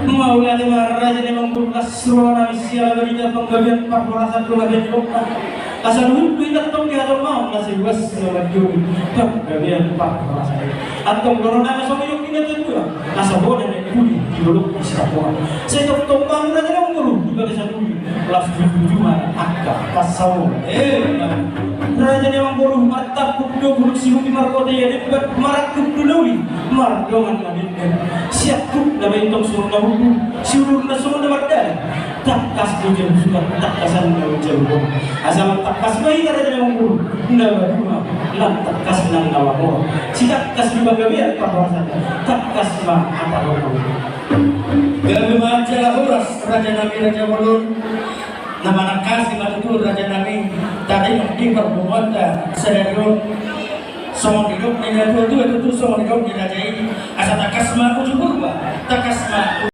Maulah di raja ni membuka seruan siapa berita penggabian perpulasan keluarga di kota. Asal hukum itu tong dia mau nasi bas selaju penggabian perpulasan. Atau corona masuk hidup kita tu lah. Asal boleh ni kuli dulu siapa. Saya tong bang raja ni menguru juga di satu kelas cuma akak pasau. Raja ni menguru mata kudo buruk sihu di markota ya dekat marak kudo ni mardoman nabi. Siap tu nabi tong suruh nabi. Siulur na semua dapat dah. Takas tu jauh sudah takasan jauh. Asal takas bayi ada dalam guru. Nabi cuma lang takas nang nawamo. Si takas di bagaimana perbuatan. Takas mah apa orang. Gabungan jalan uras Raja Nabi Raja Mulun. Nama nakas di batu Raja Nabi tadi di perbuatan serius. Semua hidup ini itu semua hidup dirajai. Asal takas mah ujung berubah. Takas mah